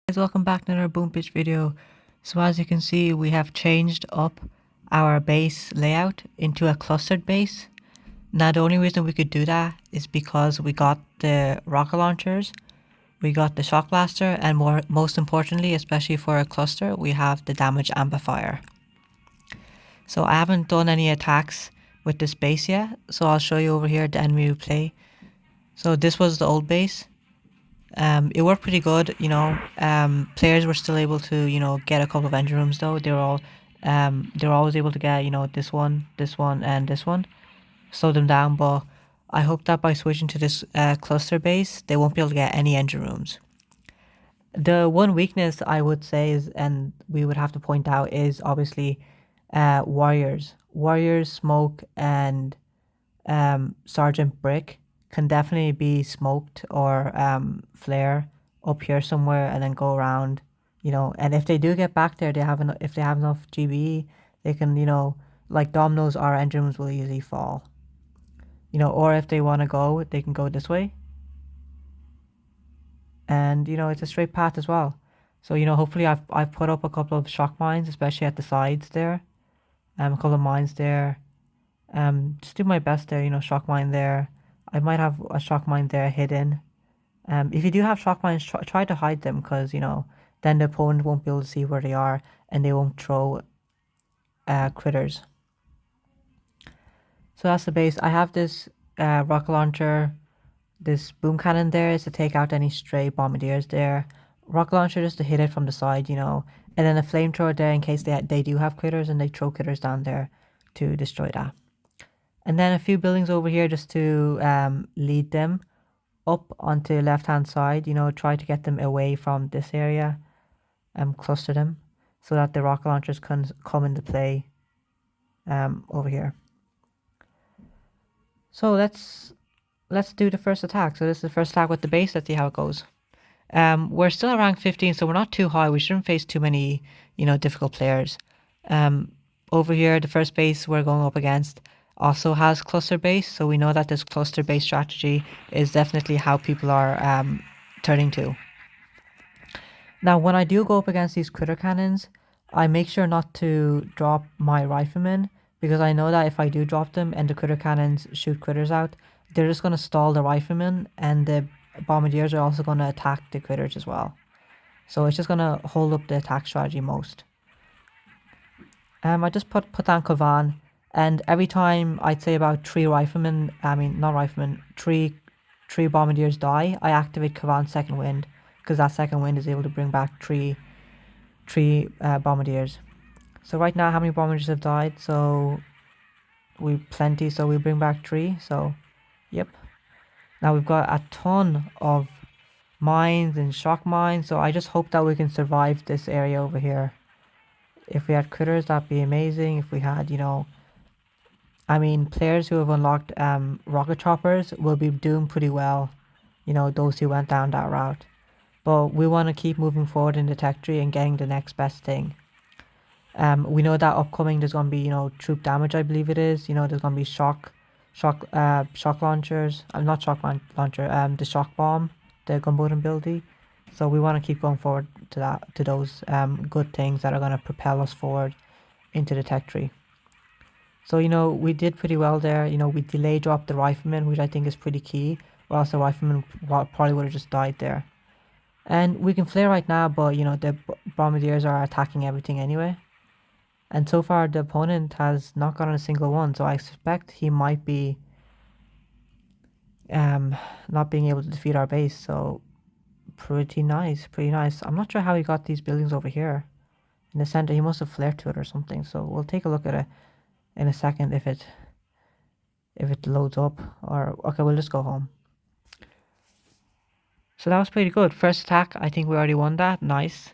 Guys, welcome back to another boom pitch video. So as you can see, we have changed up our base layout into a clustered base. Now the only reason we could do that is because we got the rocket launchers, we got the shock blaster, and most importantly, especially for a cluster, we have the damage amplifier. So I haven't done any attacks with this base yet, so I'll show you over here the enemy replay. So this was the old base. It worked pretty good, players were still able to, get a couple of engine rooms though. They were always able to get, this one, and this one. Slow them down, but I hope that by switching to this cluster base, they won't be able to get any engine rooms. The one weakness I would say is, and we would have to point out, is obviously warriors. Warriors, smoke, and Sergeant Brick can definitely be smoked or flare up here somewhere and then go around, and if they do get back there, if they have enough GBE, they can, like dominoes, our engines will easily fall, or if they want to go, they can go this way, and it's a straight path as well. So hopefully I've put up a couple of shock mines, especially at the sides there, a couple of mines there. Just do my best there, shock mine there. I might have a shock mine there hidden. If you do have shock mines, try to hide them, because, then the opponent won't be able to see where they are and they won't throw critters. So that's the base. I have this rocket launcher, this boom cannon there is to take out any stray bombardiers there. Rocket launcher just to hit it from the side, and then a flamethrower there in case they do have critters and they throw critters down there to destroy that. And then a few buildings over here just to lead them up onto the left hand side, try to get them away from this area and cluster them so that the rocket launchers can come into play over here. So let's do the first attack. So this is the first attack with the base. Let's see how it goes. We're still at rank 15, so we're not too high. We shouldn't face too many, difficult players. Over here, the first base we're going up against also has cluster base, so we know that this cluster base strategy is definitely how people are turning to. Now when I do go up against these critter cannons, I make sure not to drop my riflemen, because I know that if I do drop them and the critter cannons shoot critters out, they're just going to stall the riflemen, and the bombardiers are also going to attack the critters as well. So it's just going to hold up the attack strategy most. I just put down Kavan. And every time I'd say about three bombardiers die, I activate Kavan's second wind, because that second wind is able to bring back three bombardiers. So right now, how many bombardiers have died? So we've plenty, so we bring back three. So, yep. Now we've got a ton of mines and shock mines, so I just hope that we can survive this area over here. If we had critters, that'd be amazing. If we had, players who have unlocked rocket choppers will be doing pretty well, those who went down that route. But we want to keep moving forward in the tech tree and getting the next best thing. We know that upcoming there's going to be, troop damage, I believe it is. There's going to be shock launchers. Not shock launcher, the shock bomb, the gunboat ability. So we want to keep going forward to those good things that are going to propel us forward into the tech tree. So, we did pretty well there. We delay dropped the rifleman, which I think is pretty key, or else the rifleman probably would have just died there. And we can flare right now, but, the bombardiers are attacking everything anyway. And so far, the opponent has not gotten a single one, so I expect he might be not being able to defeat our base. So, pretty nice. I'm not sure how he got these buildings over here in the center. He must have flared to it or something. So, we'll take a look at it in a second if it loads up. Or okay, we'll just go home. So that was pretty good. First attack, I think we already won that. Nice.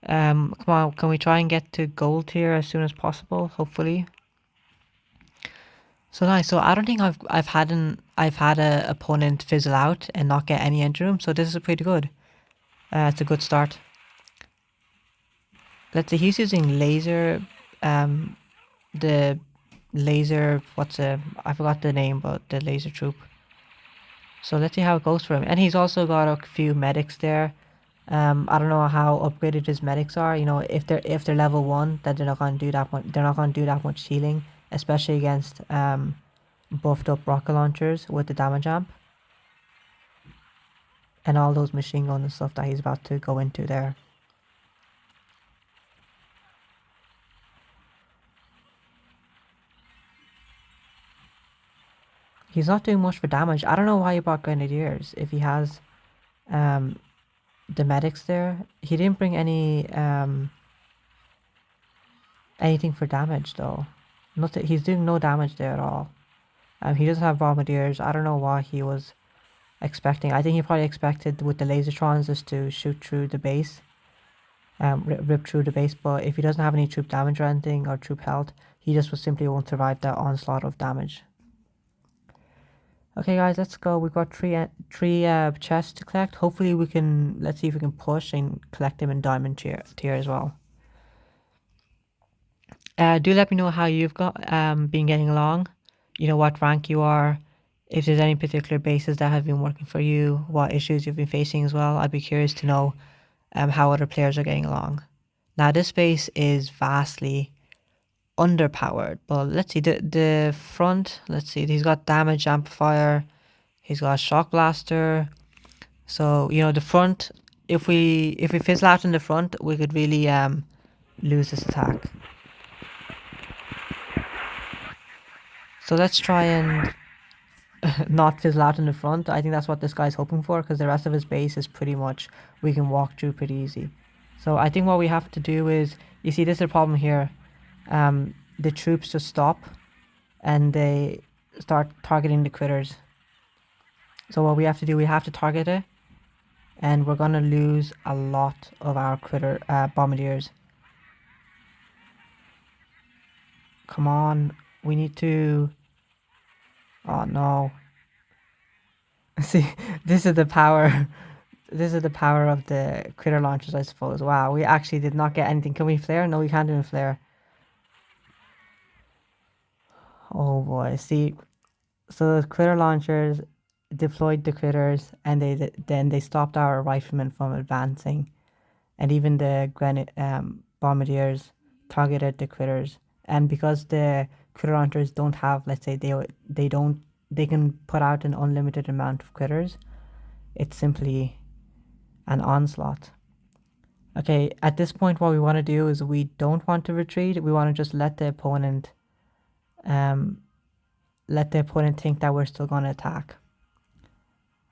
Come on, can we try and get to gold here as soon as possible? Hopefully. So nice. So I don't think I've had a opponent fizzle out and not get any engine room. So this is pretty good. It's a good start. Let's see. He's using laser. The laser, I forgot the name, but the laser troop. So let's see how it goes for him. And he's also got a few medics there. I don't know how upgraded his medics are. You know, if they're level 1, then they're not gonna do that much. They're not gonna do that much healing, especially against buffed up rocket launchers with the damage amp and all those machine guns and stuff that he's about to go into there. He's not doing much for damage. I don't know why he brought grenadiers if he has um the medics there. He didn't bring anything for damage though. Nothing. He's doing no damage there at all. He doesn't have bombardiers. I don't know what he was expecting. I think he probably expected with the lasertrons just to shoot through the base, rip through the base. But if he doesn't have any troop damage or anything or troop health, he just will simply won't survive that onslaught of damage. Okay, guys, let's go. We've got three chests to collect. Hopefully, we can. Let's see if we can push and collect them in diamond tier as well. Do let me know how you've got been getting along. You know what rank you are. If there's any particular bases that have been working for you, what issues you've been facing as well. I'd be curious to know how other players are getting along. Now, this base is vastly underpowered, but let's see the front. Let's see, he's got damage amplifier, he's got shock blaster. So you know the front. If we fizzle out in the front, we could really lose this attack. So let's try and not fizzle out in the front. I think that's what this guy's hoping for because the rest of his base is pretty much we can walk through pretty easy. So I think what we have to do is, you see, this is a problem here. The troops just stop and they start targeting the critters. So what we have to do, we have to target it, and we're gonna lose a lot of our critter bombardiers. Come on, we need to. Oh no. See, this is the power. This is the power of the critter launchers, I suppose. Wow, we actually did not get anything. Can we flare? No, we can't even flare. Oh boy, see, so the critter launchers deployed the critters, and then they stopped our riflemen from advancing, and even the granite bombardiers targeted the critters. And because the critter launchers don't have, let's say they can put out an unlimited amount of critters. It's simply an onslaught. Okay, at this point, what we want to do is we don't want to retreat. We want to just um, let the opponent think that we're still going to attack.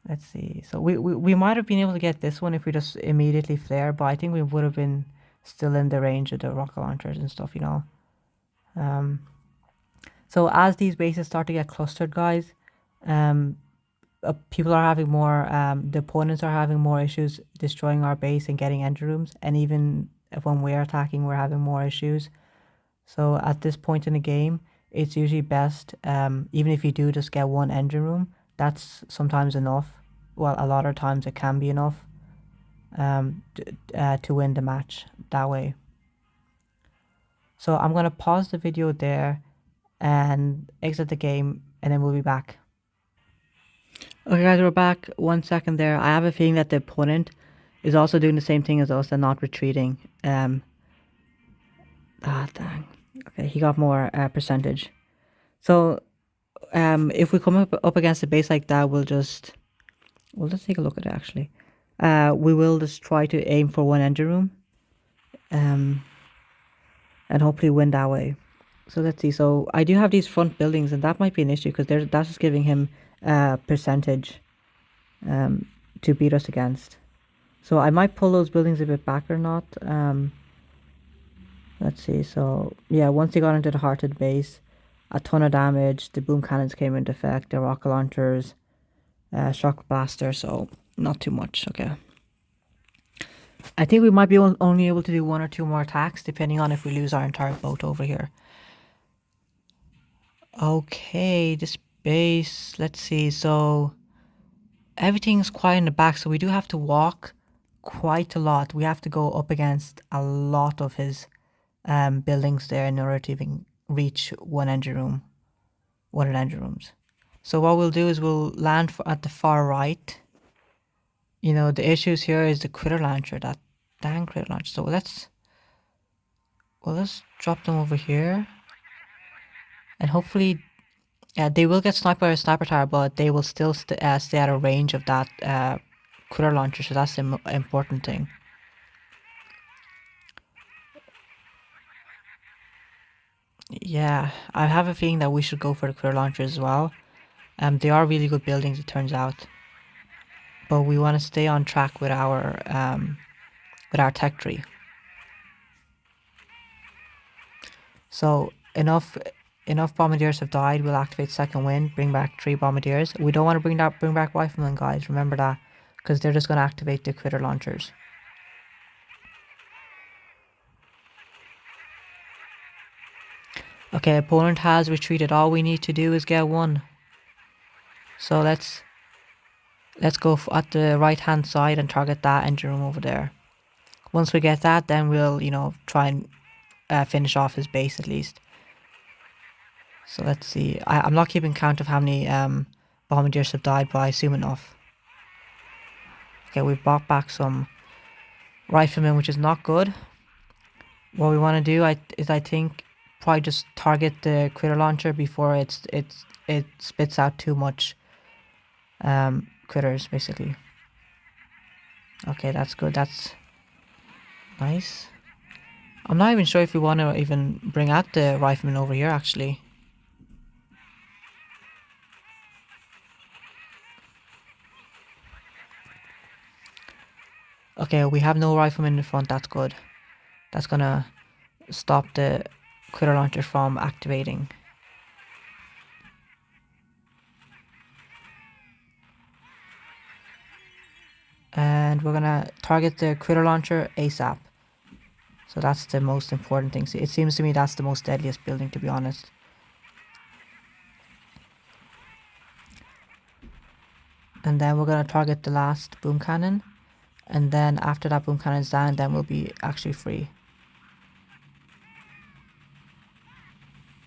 Let's see. So we might have been able to get this one if we just immediately flare, but I think we would have been still in the range of the rocket launchers and stuff, you know. So as these bases start to get clustered, guys, people are having more, the opponents are having more issues destroying our base and getting engine rooms, and even when we're attacking, we're having more issues. So at this point in the game, it's usually best, even if you do just get one engine room, that's sometimes enough. Well, a lot of times it can be enough to win the match that way. So I'm going to pause the video there and exit the game, and then we'll be back. Okay, guys, we're back. 1 second there. I have a feeling that the opponent is also doing the same thing as us and not retreating. Dang. Okay, he got more percentage. So, if we come up against a base like that, let's take a look at it actually. We will just try to aim for one engine room, and hopefully win that way. So let's see. So I do have these front buildings, and that might be an issue because that's just giving him percentage to beat us against. So I might pull those buildings a bit back or not. Let's see. So yeah, once he got into the heart of the base, a ton of damage. The boom cannons came into effect. The rocket launchers, shock blaster. So not too much. Okay. I think we might be only able to do one or two more attacks, depending on if we lose our entire boat over here. Okay, this base, let's see, so everything's quiet in the back, so we do have to walk quite a lot. We have to go up against a lot of his buildings there in order to even reach one of the engine rooms. So what we'll do is we'll land at the far right. the issues here is the critter launcher, that dang critter launcher. So let's drop them over here, and hopefully, they will get sniped by a sniper tower, but they will still stay out of range of that critter launcher. So that's the important thing. Yeah, I have a feeling that we should go for the critter launchers as well. They are really good buildings, it turns out, but we want to stay on track with our tech tree. So enough bombardiers have died. We'll activate second wind, bring back 3 bombardiers. We don't want to bring back riflemen, guys. Remember that, because they're just going to activate the critter launchers. Okay, opponent has retreated. All we need to do is get 1. So let's go at the right hand side and target that engine room over there. Once we get that, then we'll try and finish off his base at least. So let's see. I'm not keeping count of how many bombardiers have died, but I assume enough. Okay, we've brought back some riflemen, which is not good. What we want to do, I think, probably just target the critter launcher before it spits out too much critters, basically. Okay, that's good. That's nice. I'm not even sure if we want to even bring out the riflemen over here, actually. Okay, we have no riflemen in the front. That's good. That's gonna stop the critter launcher from activating. And we're gonna target the critter launcher ASAP. So that's the most important thing. So it seems to me that's the most deadliest building, to be honest. And then we're gonna target the last boom cannon. And then after that boom cannon is down, then we'll be actually free.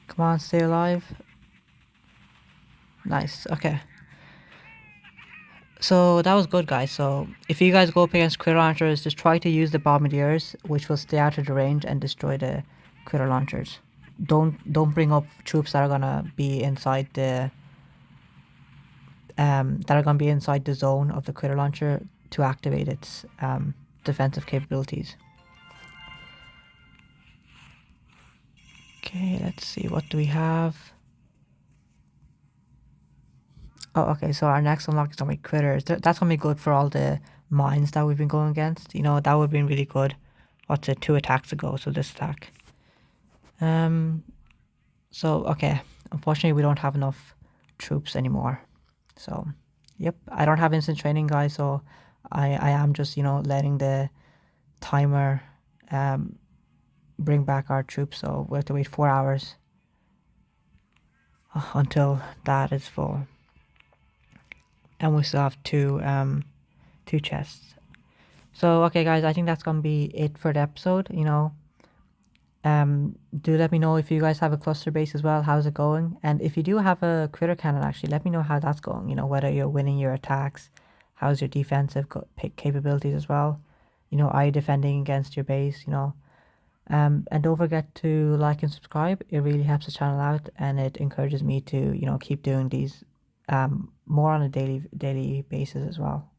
Come on, stay alive. Nice, okay. So that was good, guys. So if you guys go up against critter launchers, just try to use the bombardiers, which will stay out of the range and destroy the critter launchers. Don't bring up troops that are gonna be inside the zone of the critter launcher to activate its defensive capabilities. Okay, let's see, what do we have? Oh, okay, so our next unlock is gonna be critters. That's gonna be good for all the mines that we've been going against. That would have been really good. What's it, 2 attacks ago, so this attack. So, okay, unfortunately we don't have enough troops anymore. So, yep, I don't have instant training, guys, so I am just, letting the timer bring back our troops, so we have to wait 4 hours until that is full. And we still have 2 chests. So, okay, guys, I think that's gonna be it for the episode. Do let me know if you guys have a cluster base as well. How's it going? And if you do have a critter cannon, actually, let me know how that's going. Whether you're winning your attacks, how's your defensive capabilities as well. Are you defending against your base? And don't forget to like and subscribe. It really helps the channel out, and it encourages me to keep doing these more on a daily basis as well.